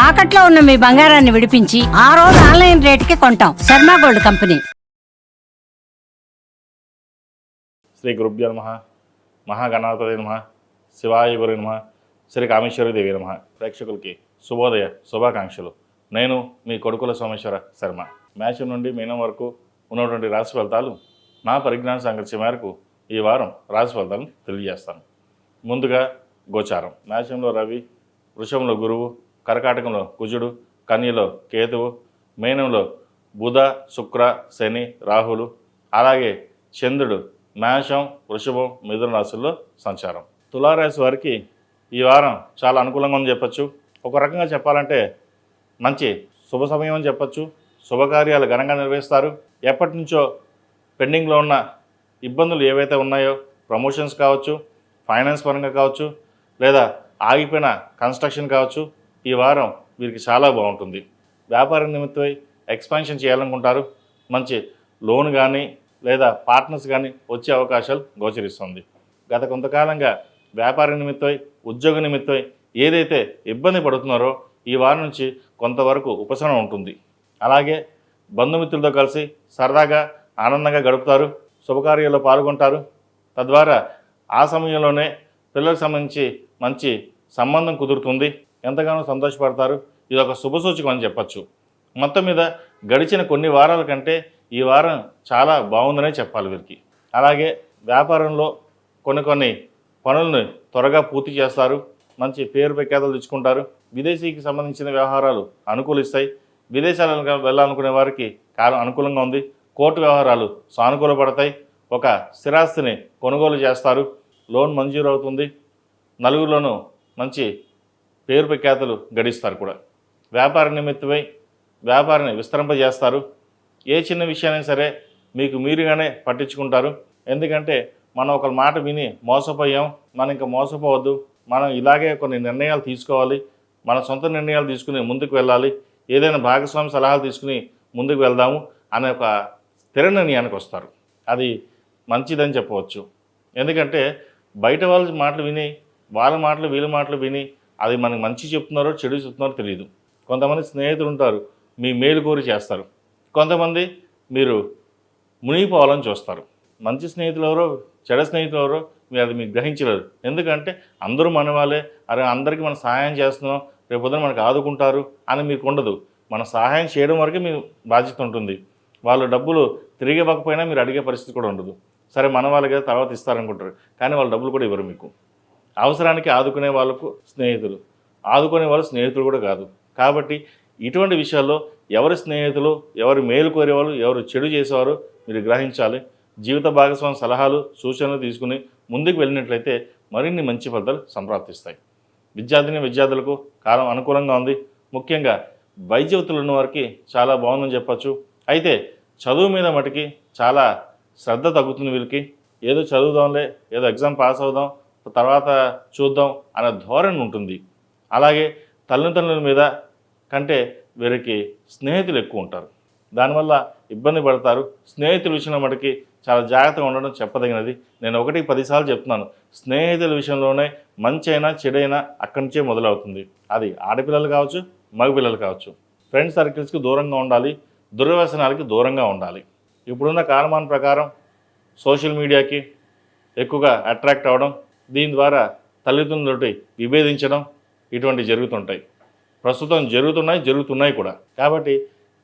తాకట్లో ఉన్న మీ బంగారాన్ని విడిపించి ఆ రోజు ఆన్లైన్ రేటుకి కొంటాం. Sharma gold company. శ్రీ గురుభ్యో నమః. మహాగణాధిపతయే నమః. శివాయ గురు నమః. శ్రీ కామేశ్వరి దేవి నమః. ప్రేక్షకులకి శుభోదయ శుభాకాంక్షలు. నేను మీ కొడుకుల సోమేశ్వర శర్మ. మేషం నుండి మీనం వరకు ఉన్నటువంటి రాశి ఫలితాలు నా పరిజ్ఞాన సంఘర్ష మేరకు ఈ వారం రాశి ఫలితాలను తెలియజేస్తాను. ముందుగా గోచారం. మేషంలో రవి, వృషభంలో గురువు, కర్కాటకంలో కుజుడు, కన్యలో కేతువు, మీనంలో బుధ, శుక్ర, శని, రాహులు, అలాగే చంద్రుడు మేషం, వృషభం, మిథున రాశుల్లో సంచారం. తులారాశి వారికి ఈ వారం చాలా అనుకూలంగా ఉందని చెప్పచ్చు. ఒక రకంగా చెప్పాలంటే మంచి శుభ సమయం అని చెప్పచ్చు. శుభకార్యాలు ఘనంగా నిర్వహిస్తారు. ఎప్పటి నుంచో పెండింగ్లో ఉన్న ఇబ్బందులు ఏవైతే ఉన్నాయో, ప్రమోషన్స్ కావచ్చు, ఫైనాన్స్ పరంగా కావచ్చు, లేదా ఆగిపోయిన కన్స్ట్రక్షన్ కావచ్చు, ఈ వారం వీరికి చాలా బాగుంటుంది. వ్యాపార నిమిత్తమై ఎక్స్పాన్షన్ చేయాలనుకుంటారు. మంచి లోన్ కానీ లేదా పార్ట్నర్స్ కానీ వచ్చే అవకాశాలు గోచరిస్తుంది. గత కొంతకాలంగా వ్యాపార నిమిత్తమై, ఉద్యోగ నిమిత్తమై ఏదైతే ఇబ్బంది పడుతున్నారో ఈ వారం నుంచి కొంతవరకు ఉపశమనం ఉంటుంది. అలాగే బంధుమిత్రులతో కలిసి సరదాగా ఆనందంగా గడుపుతారు. శుభకార్యాల్లో పాల్గొంటారు. తద్వారా ఆ సమయంలోనే పిల్లలకు సంబంధించి మంచి సంబంధం కుదురుతుంది. ఎంతగానో సంతోషపడతారు. ఇది ఒక శుభసూచకం అని చెప్పచ్చు. మొత్తం మీద గడిచిన కొన్ని వారాల కంటే ఈ వారం చాలా బాగుందనే చెప్పాలి వీరికి. అలాగే వ్యాపారంలో కొన్ని పనులను త్వరగా పూర్తి చేస్తారు. మంచి పేరు ప్రఖ్యాతలు తెచ్చుకుంటారు. విదేశీకి సంబంధించిన వ్యవహారాలు అనుకూలిస్తాయి. విదేశాలకు వెళ్ళాలనుకునే వారికి కాలం అనుకూలంగా ఉంది. కోర్టు వ్యవహారాలు సానుకూలపడతాయి. ఒక స్థిరాస్తిని కొనుగోలు చేస్తారు. లోన్ మంజూరు అవుతుంది. నలుగురిలోనూ మంచి పేరు ప్రఖ్యాతలు గడిస్తారు కూడా. వ్యాపార నిమిత్తమై వ్యాపారాన్ని విస్తరింపజేస్తారు. ఏ చిన్న విషయాన్ని సరే మీకు మీరుగానే పట్టించుకుంటారు. ఎందుకంటే మనం ఒక మాట విని మోసపోయాం, మనం ఇంకా మోసపోవద్దు, మనం ఇలాగే కొన్ని నిర్ణయాలు తీసుకోవాలి, మన సొంత నిర్ణయాలు తీసుకుని ముందుకు వెళ్ళాలి, ఏదైనా భాగస్వామి సలహాలు తీసుకుని ముందుకు వెళ్దాము అనే ఒక స్థిర నిర్ణయానికి వస్తారు. అది మంచిదని చెప్పవచ్చు. ఎందుకంటే బయట వాళ్ళ మాటలు విని, వాళ్ళ మాటలు వీళ్ళ మాటలు విని అది మనకు మంచి చెప్తున్నారో చెడు చెప్తున్నారో తెలియదు. కొంతమంది స్నేహితులు ఉంటారు, మీ మేలు కోరి చేస్తారు. కొంతమంది మీరు మునిగిపోవాలని చూస్తారు. మంచి స్నేహితులు ఎవరో చెడు స్నేహితులు ఎవరో అది మీకు గ్రహించలేదు. ఎందుకంటే అందరూ మన వాళ్ళే, అరే అందరికీ మనం సహాయం చేస్తున్నాం, రేపు పొద్దున మనకు ఆదుకుంటారు అని మీకు ఉండదు. మన సహాయం చేయడం వరకే మీ బాధ్యత ఉంటుంది. వాళ్ళు డబ్బులు తిరిగి ఇవ్వకపోయినా మీరు అడిగే పరిస్థితి కూడా ఉండదు. సరే మన వాళ్ళకి తర్వాత ఇస్తారనుకుంటారు, కానీ వాళ్ళు డబ్బులు కూడా ఇవ్వరు మీకు. అవసరానికి ఆదుకునే వాళ్ళకు స్నేహితులు, ఆదుకునే వాళ్ళు స్నేహితులు కూడా కాదు. కాబట్టి ఇటువంటి విషయాల్లో ఎవరి స్నేహితులు, ఎవరు మేలు కోరేవాళ్ళు, ఎవరు చెడు చేసేవారు మీరు గ్రహించాలి. జీవిత భాగస్వామి సలహాలు సూచనలు తీసుకుని ముందుకు వెళ్ళినట్లయితే మరిన్ని మంచి ఫలితాలు సంప్రాప్తిస్తాయి. విద్యార్థులకు కాలం అనుకూలంగా ఉంది. ముఖ్యంగా వైద్యవృత్తులు ఉన్న వారికి చాలా బాగుందని చెప్పచ్చు. అయితే చదువు మీద మటుకి చాలా శ్రద్ధ తగ్గుతుంది వీళ్ళకి. ఏదో చదువుదాంలే, ఏదో ఎగ్జామ్ పాస్ అవుదాం, తర్వాత చూద్దాం అనే ధోరణి ఉంటుంది. అలాగే తల్లిదండ్రుల మీద కంటే వీరికి స్నేహితులు ఎక్కువ ఉంటారు. దానివల్ల ఇబ్బంది పడతారు. స్నేహితుల విషయంలో మటుకి చాలా జాగ్రత్తగా ఉండడం చెప్పదగినది. నేను 1-10 సార్లు చెప్తున్నాను, స్నేహితుల విషయంలోనే మంచి అయినా చెడైనా అక్కడి నుంచే మొదలవుతుంది. అది ఆడపిల్లలు కావచ్చు, మగపిల్లలు కావచ్చు. ఫ్రెండ్ సర్కిల్స్కి దూరంగా ఉండాలి, దుర్వ్యసనాలకి దూరంగా ఉండాలి. ఇప్పుడున్న కాలమాన ప్రకారం సోషల్ మీడియాకి ఎక్కువగా అట్రాక్ట్ అవ్వడం, దీని ద్వారా తల్లిదండ్రులతోటి విభేదించడం ఇటువంటి జరుగుతుంటాయి. ప్రస్తుతం జరుగుతున్నాయి కూడా. కాబట్టి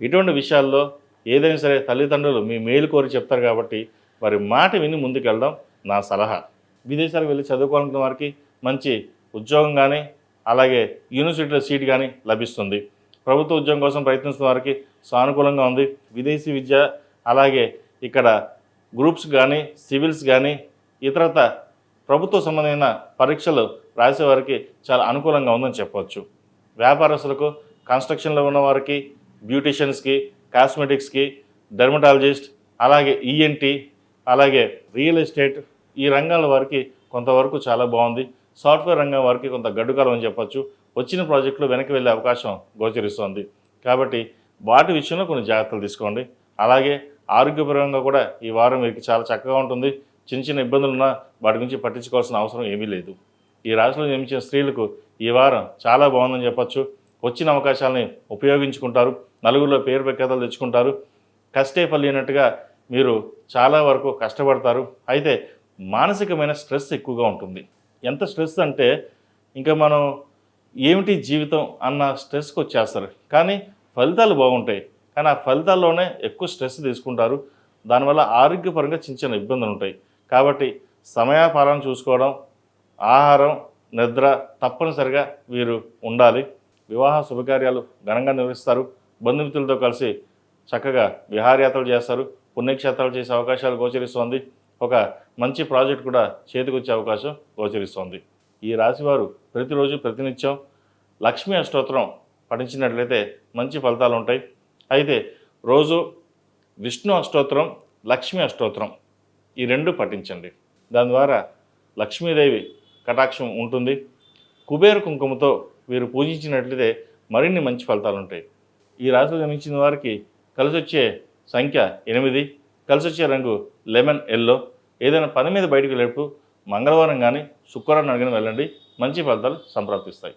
ఇటువంటి విషయాల్లో ఏదైనా సరే తల్లిదండ్రులు మీ మేలు కోరి చెప్తారు కాబట్టి వారి మాట విని ముందుకెళ్ళడం నా సలహా. విదేశాలకు వెళ్ళి చదువుకోవాలనుకున్న వారికి మంచి ఉద్యోగం కానీ, అలాగే యూనివర్సిటీలో సీట్ కానీ లభిస్తుంది. ప్రభుత్వ ఉద్యోగం కోసం ప్రయత్నిస్తున్న వారికి సానుకూలంగా ఉంది. విదేశీ విద్య, అలాగే ఇక్కడ గ్రూప్స్ కానీ, సివిల్స్ కానీ, ఇతరత ప్రభుత్వ సంబంధమైన పరీక్షలు రాసేవారికి చాలా అనుకూలంగా ఉందని చెప్పవచ్చు. వ్యాపారస్తులకు, కన్స్ట్రక్షన్లో ఉన్న వారికి, బ్యూటిషియన్స్కి, కాస్మెటిక్స్కి, డెర్మటాలజిస్ట్, అలాగే ఈఎన్టీ, అలాగే రియల్ ఎస్టేట్ ఈ రంగాల వారికి కొంతవరకు చాలా బాగుంది. సాఫ్ట్వేర్ రంగం వారికి కొంత గడ్డుకాలం అని చెప్పచ్చు. వచ్చిన ప్రాజెక్టులు వెనక్కి వెళ్ళే అవకాశం గోచరిస్తుంది. కాబట్టి వాటి విషయంలో కొన్ని జాగ్రత్తలు తీసుకోండి. అలాగే ఆరోగ్యపరంగా కూడా ఈ వారం మీకు చాలా చక్కగా ఉంటుంది. చిన్న ఇబ్బందులు ఉన్నా వాటి గురించి పట్టించుకోవాల్సిన అవసరం ఏమీ లేదు. ఈ రాశిలో జన్మించిన స్త్రీలకు ఈ వారం చాలా బాగుందని చెప్పచ్చు. వచ్చిన అవకాశాలని ఉపయోగించుకుంటారు, నలుగురిలో పేరు ప్రఖ్యాతలు తెచ్చుకుంటారు. కష్టే ఫలి అన్నట్టుగా మీరు చాలా వరకు కష్టపడతారు. అయితే మానసికమైన స్ట్రెస్ ఎక్కువగా ఉంటుంది. ఎంత స్ట్రెస్ అంటే ఇంకా మనం ఏమిటి జీవితం అన్న స్ట్రెస్కి వచ్చేస్తారు. కానీ ఫలితాలు బాగుంటాయి, కానీ ఆ ఫలితాల్లోనే ఎక్కువ స్ట్రెస్ తీసుకుంటారు. దానివల్ల ఆరోగ్యపరంగా చిన్న చిన్న ఇబ్బందులు ఉంటాయి. కాబట్టి సమయాపాలన చూసుకోవడం, ఆహారం, నిద్ర తప్పనిసరిగా వీరు ఉండాలి. వివాహ శుభకార్యాలు ఘనంగా నిర్వహిస్తారు. బంధుమిత్రులతో కలిసి చక్కగా విహారయాత్రలు చేస్తారు. పుణ్యక్షేత్రాలు చేసే అవకాశాలు గోచరిస్తోంది. ఒక మంచి ప్రాజెక్ట్ కూడా చేతికొచ్చే అవకాశం గోచరిస్తోంది. ఈ రాశివారు ప్రతిరోజు ప్రతినిత్యం లక్ష్మీ అష్టోత్తరం పఠించినట్లయితే మంచి ఫలితాలు ఉంటాయి. అయితే రోజు విష్ణు అష్టోత్తరం, లక్ష్మీ అష్టోత్తరం ఈ రెండు పఠించండి. దాని ద్వారా లక్ష్మీదేవి కటాక్షం ఉంటుంది. కుబేర కుంకుమతో వీరు పూజించినట్లయితే మరిన్ని మంచి ఫలితాలు ఉంటాయి. ఈ రాశిలో జన్మించిన వారికి కలిసి వచ్చే సంఖ్య 8, కలిసి వచ్చే రంగు లెమన్ ఎల్లో. ఏదైనా పని మీద బయటకు వెళ్ళేటప్పుడు మంగళవారం కానీ శుక్రవారం కానీ వెళ్ళండి, మంచి ఫలితాలు సంప్రాప్తిస్తాయి.